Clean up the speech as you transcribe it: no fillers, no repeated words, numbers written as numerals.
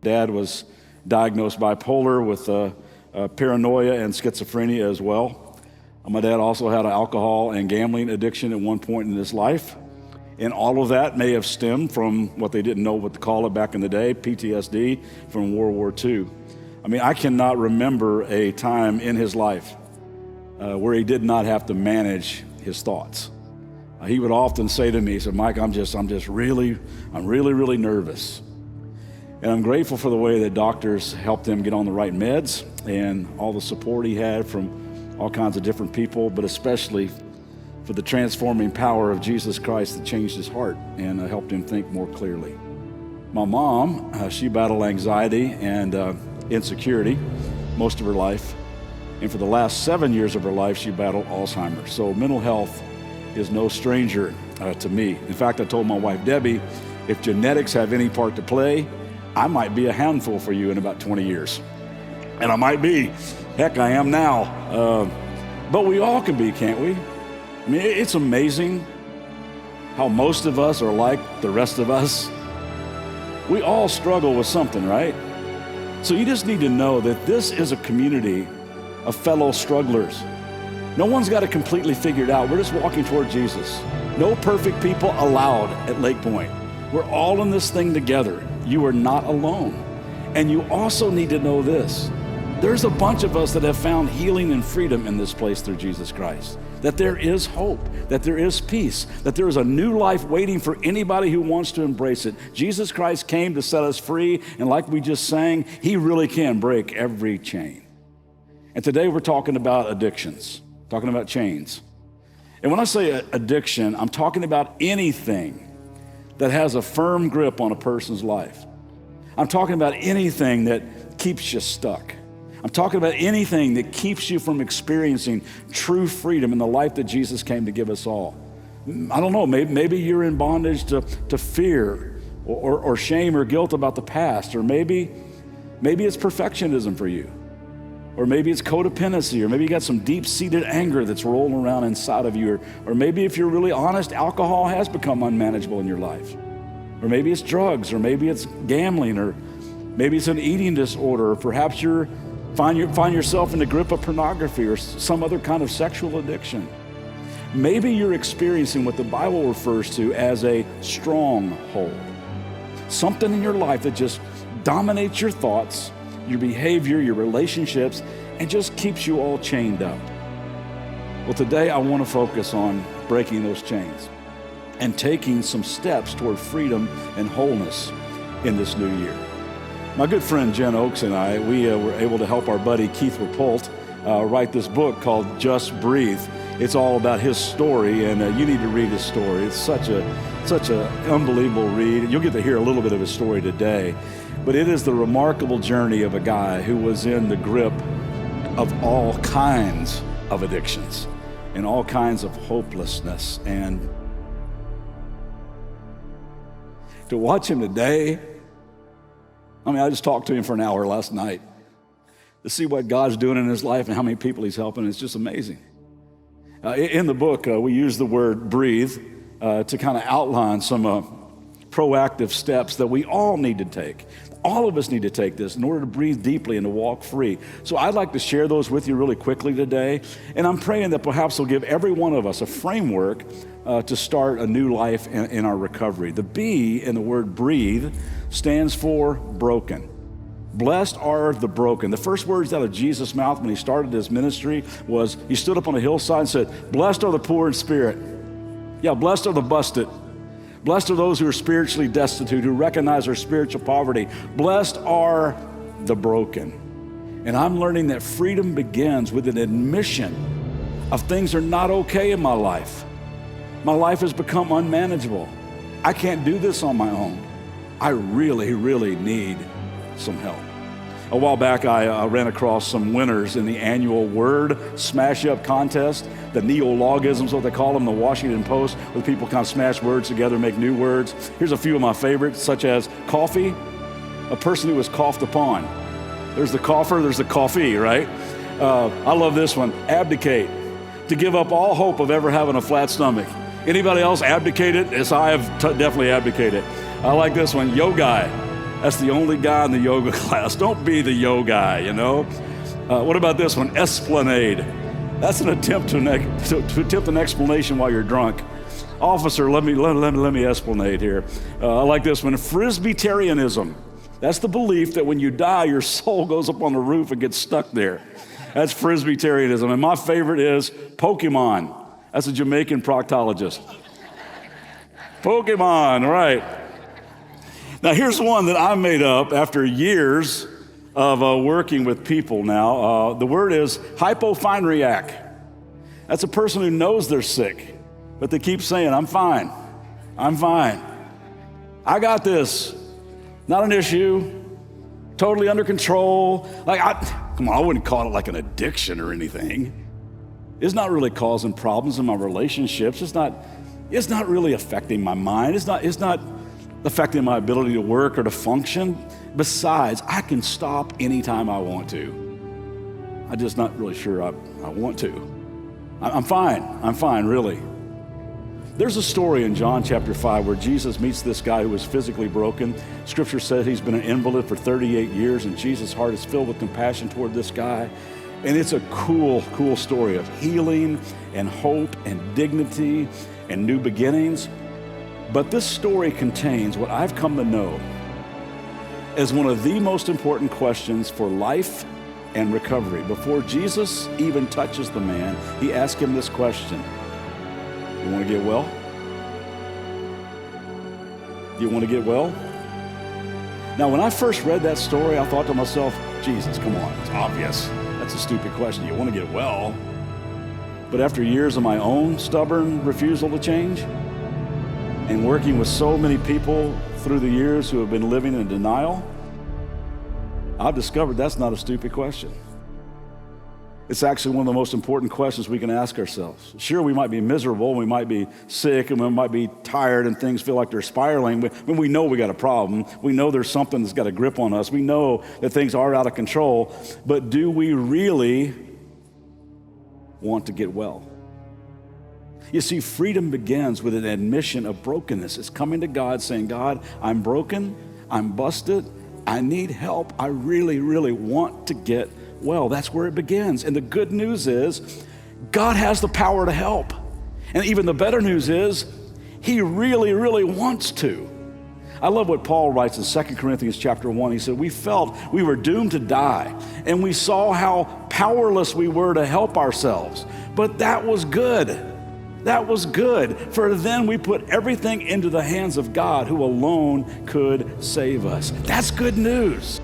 Dad was diagnosed bipolar with paranoia and schizophrenia as well. My dad also had an alcohol and gambling addiction at one point in his life. And all of that may have stemmed from what they didn't know what to call it back in the day, PTSD from World War II. I mean, I cannot remember a time in his life where he did not have to manage his thoughts. He would often say to me, he said, Mike, I'm really nervous. And I'm grateful for the way that doctors helped him get on the right meds and all the support he had from all kinds of different people, but especially for the transforming power of Jesus Christ that changed his heart and helped him think more clearly. My mom, she battled anxiety and insecurity most of her life. And for the last 7 years of her life, she battled Alzheimer's. So mental health is no stranger to me. In fact, I told my wife, Debbie, if genetics have any part to play, I might be a handful for you in about 20 years. And I might be. Heck, I am now. But we all can be, can't we? I mean, it's amazing how most of us are like the rest of us. We all struggle with something, right? So you just need to know that this is a community of fellow strugglers. No one's got it completely figured out. We're just walking toward Jesus. No perfect people allowed at Lake Point. We're all in this thing together. You are not alone. And you also need to know this. There's a bunch of us that have found healing and freedom in this place through Jesus Christ. That there is hope, that there is peace, that there is a new life waiting for anybody who wants to embrace it. Jesus Christ came to set us free, and like we just sang, he really can break every chain. And today we're talking about addictions, talking about chains. And when I say addiction, I'm talking about anything that has a firm grip on a person's life. I'm talking about anything that keeps you stuck. I'm talking about anything that keeps you from experiencing true freedom in the life that Jesus came to give us all. I don't know, maybe you're in bondage to fear or shame or guilt about the past, or maybe it's perfectionism for you, or maybe it's codependency, or maybe you got some deep-seated anger that's rolling around inside of you, or maybe if you're really honest, alcohol has become unmanageable in your life, or maybe it's drugs, or maybe it's gambling, or maybe it's an eating disorder, or perhaps you find yourself in the grip of pornography or some other kind of sexual addiction. Maybe you're experiencing what the Bible refers to as a stronghold, something in your life that just dominates your thoughts, your behavior, your relationships, and just keeps you all chained up. Well, today I want to focus on breaking those chains and taking some steps toward freedom and wholeness in this new year. My good friend Jen Oakes and I, we were able to help our buddy Keith Rappolt write this book called Just Breathe. It's all about his story, and you need to read his story. It's such an unbelievable read. You'll get to hear a little bit of his story today, but it is the remarkable journey of a guy who was in the grip of all kinds of addictions and all kinds of hopelessness. And to watch him today, I just talked to him for an hour last night to see what God's doing in his life and how many people he's helping. It's just amazing. In the book, we use the word breathe to kind of outline some proactive steps that we all need to take. All of us need to take this in order to breathe deeply and to walk free. So I'd like to share those with you really quickly today. And I'm praying that perhaps will give every one of us a framework to start a new life in our recovery. The B in the word breathe stands for broken. Blessed are the broken. The first words out of Jesus' mouth when he started his ministry was, he stood up on a hillside and said, blessed are the poor in spirit. Yeah, blessed are the busted. Blessed are those who are spiritually destitute, who recognize their spiritual poverty. Blessed are the broken. And I'm learning that freedom begins with an admission of things are not okay in my life. My life has become unmanageable. I can't do this on my own. I really, really need some help. A while back, I ran across some winners in the annual word smash-up contest. The neologisms, what they call them, the Washington Post, where people kind of smash words together, make new words. Here's a few of my favorites, such as coffee, a person who was coughed upon. There's the cougher, there's the coffee, right? I love this one, abdicate, to give up all hope of ever having a flat stomach. Anybody else abdicated? Yes, I have definitely abdicated. I like this one, yogai, That's the only guy in the yoga class. Don't be the yo guy, you know? What about this one? Esplanade. That's an attempt to attempt an explanation while you're drunk. Officer, let me esplanade here. I like this one. Frisbeetarianism. That's the belief that when you die, your soul goes up on the roof and gets stuck there. That's Frisbeetarianism. And my favorite is Pokemon. That's a Jamaican proctologist. Pokemon, right. Now here's one that I made up after years of working with people now. The word is hypochondriac. That's a person who knows they're sick, but they keep saying, I'm fine. I'm fine. I got this. Not an issue. Totally under control. Come on, I wouldn't call it like an addiction or anything. It's not really causing problems in my relationships. It's not really affecting my mind. It's not affecting my ability to work or to function. Besides, I can stop anytime I want to. I'm just not really sure I want to. I'm fine, really. There's a story in John chapter 5 where Jesus meets this guy who was physically broken. Scripture says he's been an invalid for 38 years, and Jesus' heart is filled with compassion toward this guy. And it's a cool story of healing and hope and dignity and new beginnings. But this story contains what I've come to know as one of the most important questions for life and recovery. Before Jesus even touches the man, he asks him this question. You want to get well? Do you want to get well? Now, when I first read that story, I thought to myself, Jesus, come on, it's obvious. That's a stupid question. You want to get well? But after years of my own stubborn refusal to change and working with so many people through the years who have been living in denial, I've discovered that's not a stupid question. It's actually one of the most important questions we can ask ourselves. Sure, we might be miserable, we might be sick, and we might be tired and things feel like they're spiraling, but when we know we got a problem, we know there's something that's got a grip on us, we know that things are out of control, but do we really want to get well? You see, freedom begins with an admission of brokenness. It's coming to God saying, God, I'm broken, I'm busted, I need help, I really, really want to get well. That's where it begins. And the good news is God has the power to help. And even the better news is he really, really wants to. I love what Paul writes in 2 Corinthians chapter 1. He said, we felt we were doomed to die, and we saw how powerless we were to help ourselves. But that was good. That was good. For then we put everything into the hands of God, who alone could save us. That's good news.